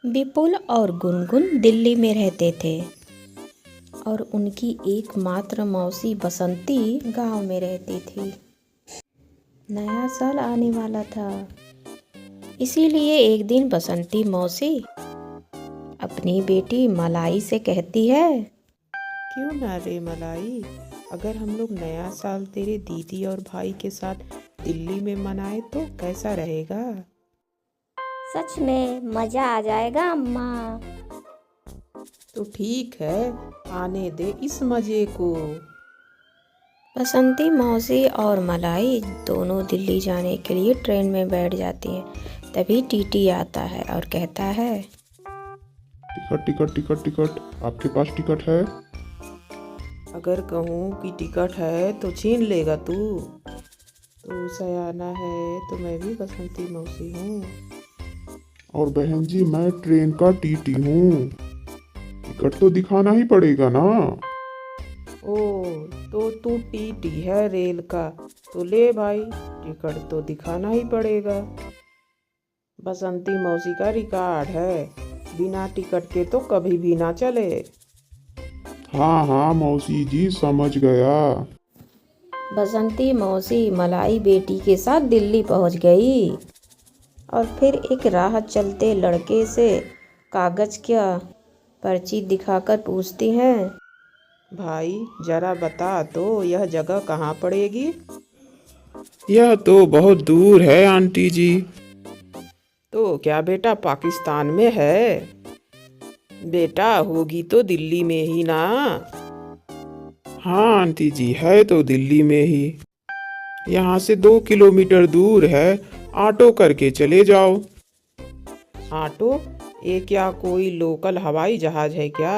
विपुल और गुनगुन दिल्ली में रहते थे और उनकी एकमात्र मौसी बसंती गांव में रहती थी। नया साल आने वाला था, इसीलिए एक दिन बसंती मौसी अपनी बेटी मलाई से कहती है, क्यों ना रे मलाई, अगर हम लोग नया साल तेरे दीदी और भाई के साथ दिल्ली में मनाए तो कैसा रहेगा? सच में मजा आ जाएगा अम्मा। तो ठीक है, आने दे इस मजे को। बसंती मौसी और मलाई दोनों दिल्ली जाने के लिए ट्रेन में बैठ जाती हैं। तभी टीटी आता है और कहता है, टिकट टिकट टिकट टिकट, आपके पास टिकट है? अगर कहूँ कि टिकट है तो छीन लेगा तू। तो सयाना है तो मैं भी बसंती मौसी हूँ। और बहन जी, मैं ट्रेन का टीटी हूँ, टिकट तो दिखाना ही पड़ेगा ना। ओ, तो तू टीटी है रेल का, तो ले भाई, टिकट तो दिखाना ही पड़ेगा। बसंती मौसी का रिकॉर्ड है, बिना टिकट के तो कभी भी ना चले। हाँ हाँ मौसी जी, समझ गया। बसंती मौसी मलाई बेटी के साथ दिल्ली पहुंच गई और फिर एक राह चलते लड़के से कागज का पर्ची दिखाकर पूछती हैं, भाई जरा बता तो यह जगह कहाँ पड़ेगी? यह तो बहुत दूर है आंटी जी। तो क्या बेटा पाकिस्तान में है? बेटा होगी तो दिल्ली में ही ना। हाँ आंटी जी, है तो दिल्ली में ही। यहाँ से 2 किलोमीटर दूर है, ऑटो करके चले जाओ। ऑटो? ये क्या कोई लोकल हवाई जहाज है क्या?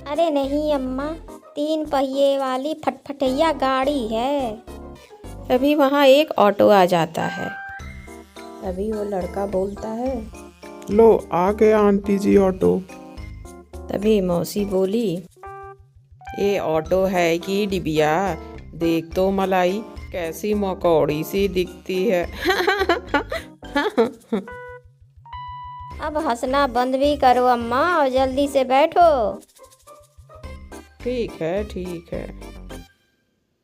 अरे नहीं अम्मा, 3 पहिए वाली फटफटैया गाड़ी है। तभी वहाँ एक ऑटो आ जाता है। तभी वो लड़का बोलता है, लो आ गया आंटी जी ऑटो। तभी मौसी बोली, ये ऑटो है कि डिबिया? देख तो मलाई, कैसी मकौड़ी सी दिखती है। अब हंसना बंद भी करो अम्मा और जल्दी से बैठो। ठीक है ठीक है।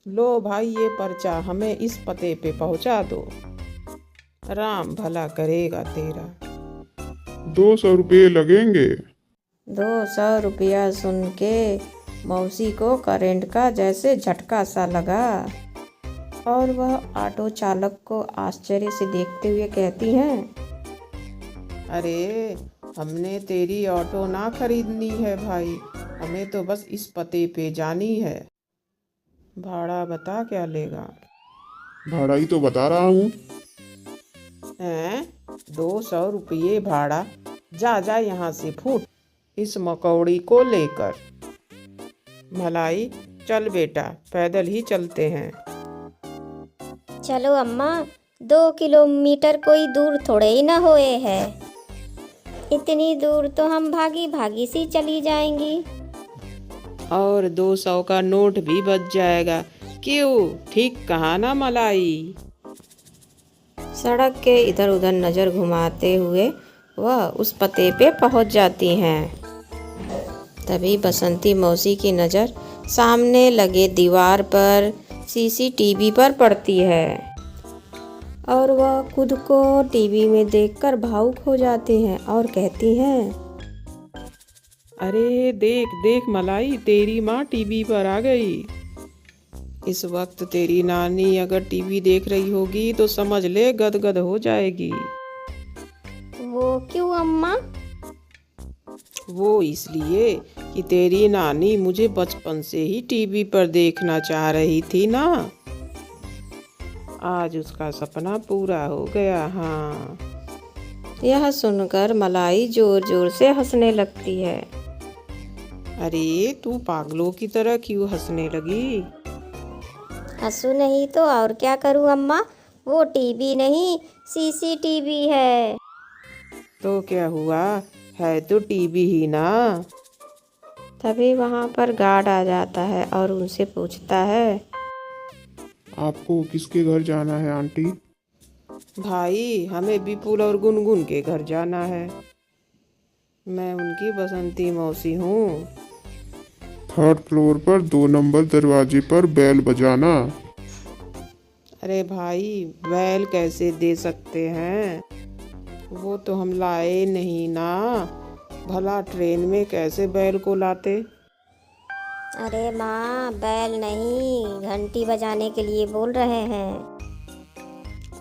लो भाई, ये पर्चा हमें इस पते पे पहुंचा दो। राम भला करेगा तेरा। 200 रुपये लगेंगे। 200 रुपया सुन के मौसी को करंट का जैसे झटका सा लगा और वह ऑटो चालक को आश्चर्य से देखते हुए कहती हैं, अरे हमने तेरी ऑटो ना खरीदनी है भाई, हमें तो बस इस पते पे जानी है। भाड़ा बता क्या लेगा? भाड़ा ही तो बता रहा हूँ। हैं? 200 रुपये भाड़ा? जा जा यहाँ से, फूट इस मकौड़ी को लेकर। मलाई चल बेटा, पैदल ही चलते हैं। चलो अम्मा, 2 किलोमीटर कोई दूर थोड़े ही ना होए है। इतनी दूर तो हम भागी भागी सी चली जाएंगी। और 200 का नोट भी बच जाएगा। क्यों, ठीक कहा ना मलाई? सड़क के इधर उधर नज़र घुमाते हुए वह उस पते पे पहुंच जाती हैं। तभी बसंती मौसी की नज़र सामने लगे दीवार पर सीसीटीवी पर पड़ती है और वह खुद को टीवी में देखकर भावुक हो जाती हैं और कहती हैं, अरे देख देख मलाई, तेरी माँ टीवी पर आ गई। इस वक्त तेरी नानी अगर टीवी देख रही होगी तो समझ ले गदगद हो जाएगी। वो क्यों अम्मा? वो इसलिए कि तेरी नानी मुझे बचपन से ही टीवी पर देखना चाह रही थी ना। आज उसका सपना पूरा हो गया। हाँ। यह सुनकर मलाई जोर जोर से हंसने लगती है। अरे तू पागलों की तरह क्यों हंसने लगी? हंसू नहीं तो और क्या करूँ अम्मा, वो टीवी नहीं सीसीटीवी है। तो क्या हुआ, है तो टीवी ही ना। तभी वहाँ पर गार्ड आ जाता है और उनसे पूछता है, आपको किसके घर जाना है आंटी? भाई हमें विपुल और गुनगुन के घर जाना है। मैं उनकी बसंती मौसी हूँ। 3rd फ्लोर पर 2 नंबर दरवाजे पर बेल बजाना। अरे भाई, बैल कैसे दे सकते हैं? वो तो हम लाए नहीं ना। भला ट्रेन में कैसे बैल को लाते? अरे माँ, बैल नहीं, घंटी बजाने के लिए बोल रहे हैं।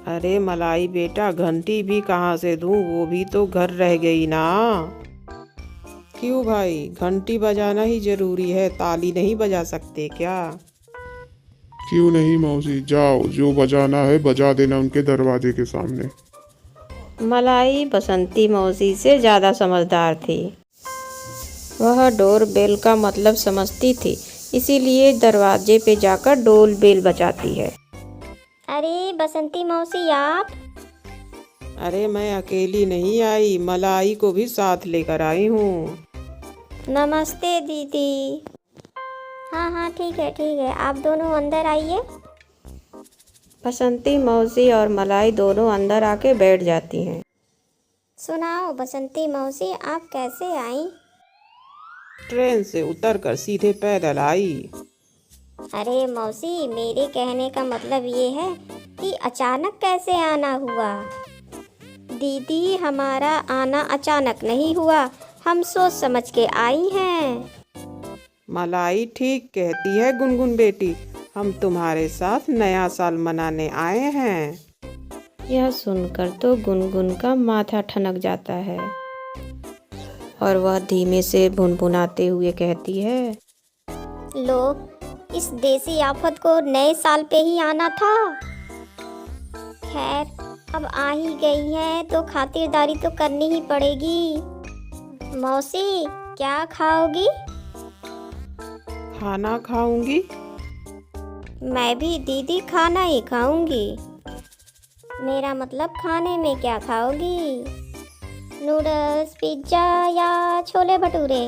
अरे मलाई बेटा, घंटी भी कहाँ से दूँ? वो भी तो घर रह गई ना। क्यों भाई, घंटी बजाना ही जरूरी है, ताली नहीं बजा सकते क्या? क्यों नहीं मौसी, जाओ जो बजाना है बजा देना उनके दरवाजे के सामने। मलाई बसंती मौसी से ज़्यादा समझदार थी। वह डोर बेल का मतलब समझती थी, इसीलिए दरवाजे पे जाकर डोल बेल बजाती है। अरे बसंती मौसी, आप? अरे मैं अकेली नहीं आई, मलाई को भी साथ लेकर आई हूँ। नमस्ते दीदी। हाँ हाँ, ठीक है, आप दोनों अंदर आइए। बसंती मौसी और मलाई दोनों अंदर आके बैठ जाती हैं। सुनाओ बसंती मौसी, आप कैसे आई? ट्रेन से उतरकर सीधे पैदल आई। अरे मौसी, मेरे कहने का मतलब ये है कि अचानक कैसे आना हुआ? दीदी, हमारा आना अचानक नहीं हुआ, हम सोच समझ के आई हैं। मलाई ठीक कहती है गुनगुन बेटी, हम तुम्हारे साथ नया साल मनाने आए हैं। यह सुनकर तो गुनगुन का माथा ठनक जाता है और वह धीमे से भुनभुनाते हुए कहती है, लो, इस देसी आफत को नए साल पे ही आना था। खैर, अब आ ही गई है तो खातिरदारी तो करनी ही पड़ेगी। मौसी, क्या खाओगी? खाना खाऊंगी? मैं भी दीदी खाना ही खाऊंगी। मेरा मतलब खाने में क्या खाओगी? नूडल्स, पिज्ज़ा या छोले भटूरे?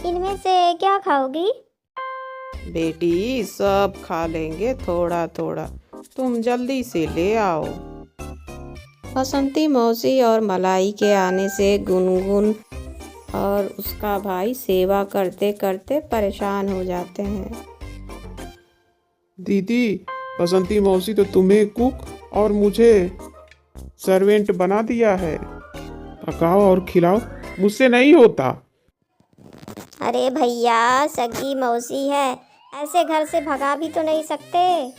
इनमें से क्या खाओगी? बेटी, सब खा लेंगे थोड़ा थोड़ा, तुम जल्दी से ले आओ। बसंती मौसी और मलाई के आने से गुनगुन और उसका भाई सेवा करते करते परेशान हो जाते हैं। दीदी, बसंती मौसी तो तुम्हें कुक और मुझे सर्वेंट बना दिया है। पकाओ और खिलाओ, मुझसे नहीं होता। अरे भैया, सगी मौसी है, ऐसे घर से भगा भी तो नहीं सकते।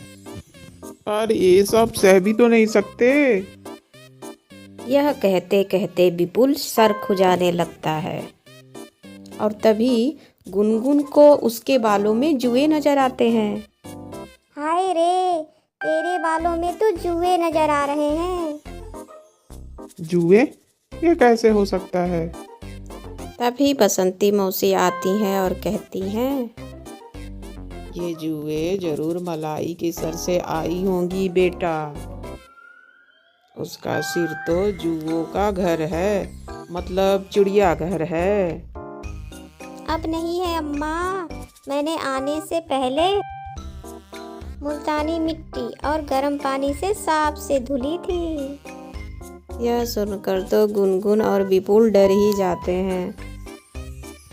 पर ये सब सह भी तो नहीं सकते। यह कहते कहते विपुल सर खुजाने लगता है और तभी गुनगुन को उसके बालों में जुए नजर आते हैं। हाय रे, तेरे बालों में तो जुए नजर आ रहे हैं। जुए? ये कैसे हो सकता है? तभी बसंती मौसी आती हैं और कहती हैं, ये जुए जरूर मलाई के सर से आई होंगी बेटा। उसका सिर तो जुओं का घर है, मतलब चिड़ियाघर है। अब नहीं है अम्मा, मैंने आने से पहले मुल्तानी मिट्टी और गर्म पानी से साफ से धुली थी। यह सुनकर तो गुनगुन और विपुल डर ही जाते हैं।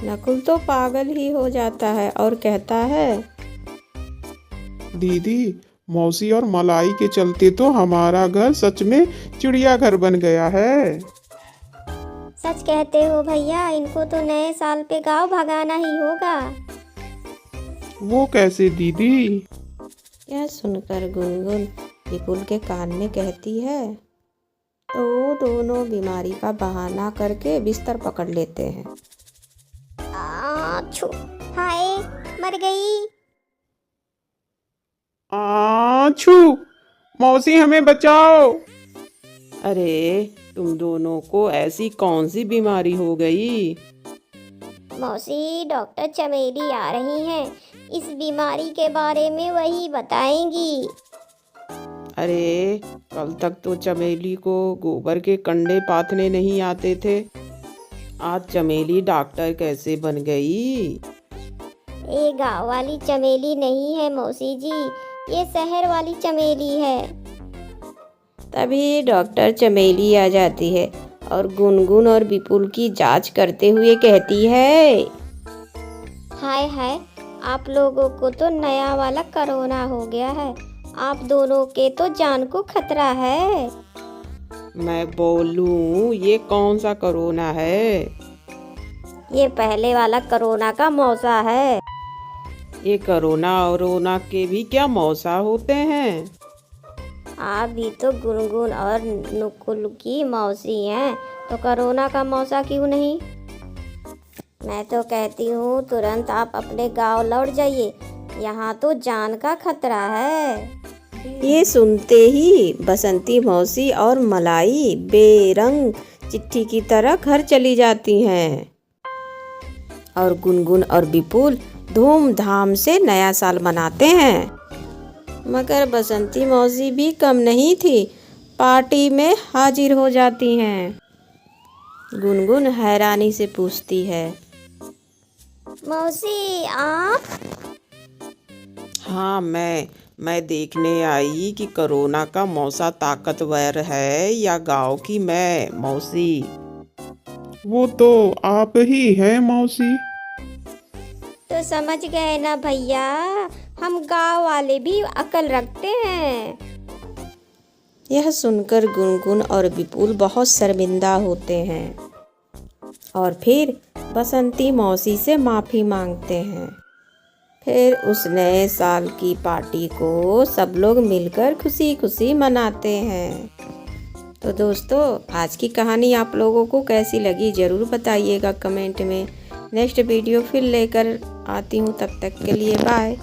नकुल तो पागल ही हो जाता है और कहता है, दीदी, मौसी और मलाई के चलते तो हमारा घर सच में चिड़ियाघर बन गया है। सच कहते हो भैया, इनको तो नए साल पे गांव भगाना ही होगा। वो कैसे दीदी? यह सुनकर गुनगुन विपुल के कान में कहती है तो वो दोनों बीमारी का बहाना करके बिस्तर पकड़ लेते हैं। आछू, हाय, मर गई। आछू, मौसी हमें बचाओ। अरे, तुम दोनों को ऐसी कौन सी बीमारी हो गई? मौसी, डॉक्टर चमेली आ रही हैं, इस बीमारी के बारे में वही बताएंगी। अरे, कल तक तो चमेली को गोबर के कंडे पाथने नहीं आते थे, आज चमेली डॉक्टर कैसे बन गई? ये गांव वाली चमेली नहीं है मौसी जी, ये शहर वाली चमेली है। तभी डॉक्टर चमेली आ जाती है और गुनगुन और विपुल की जांच करते हुए कहती है, हाय हाय, आप लोगों को तो नया वाला कोरोना हो गया है। आप दोनों के तो जान को खतरा है। मैं बोलूं, ये कौन सा कोरोना है? ये पहले वाला कोरोना का मौसा है। ये कोरोना और रोना के भी क्या मौसा होते हैं? आप भी तो गुनगुन और नुकुल की मौसी हैं, तो कोरोना का मौसा क्यों नहीं? मैं तो कहती हूँ तुरंत आप अपने गांव लौट जाइए, यहाँ तो जान का खतरा है। ये सुनते ही बसंती मौसी और मलाई बेरंग चिट्ठी की तरह घर चली जाती हैं और गुनगुन और विपुल धूमधाम से नया साल मनाते हैं। मगर बसंती मौसी भी कम नहीं थी, पार्टी में हाजिर हो जाती हैं। गुनगुन हैरानी से पूछती है, मौसी आप? हाँ, मैं देखने आई कि कोरोना का मौसा ताकतवर है या गांव की मैं मौसी। वो तो आप ही हैं मौसी। तो समझ गए ना भैया, हम गांव वाले भी अकल रखते हैं। यह सुनकर गुनगुन और विपुल बहुत शर्मिंदा होते हैं और फिर बसंती मौसी से माफ़ी मांगते हैं। फिर उस नए साल की पार्टी को सब लोग मिलकर खुशी खुशी मनाते हैं। तो दोस्तों, आज की कहानी आप लोगों को कैसी लगी ज़रूर बताइएगा कमेंट में। नेक्स्ट वीडियो फिर लेकर आती हूँ, तब तक के लिए बाय।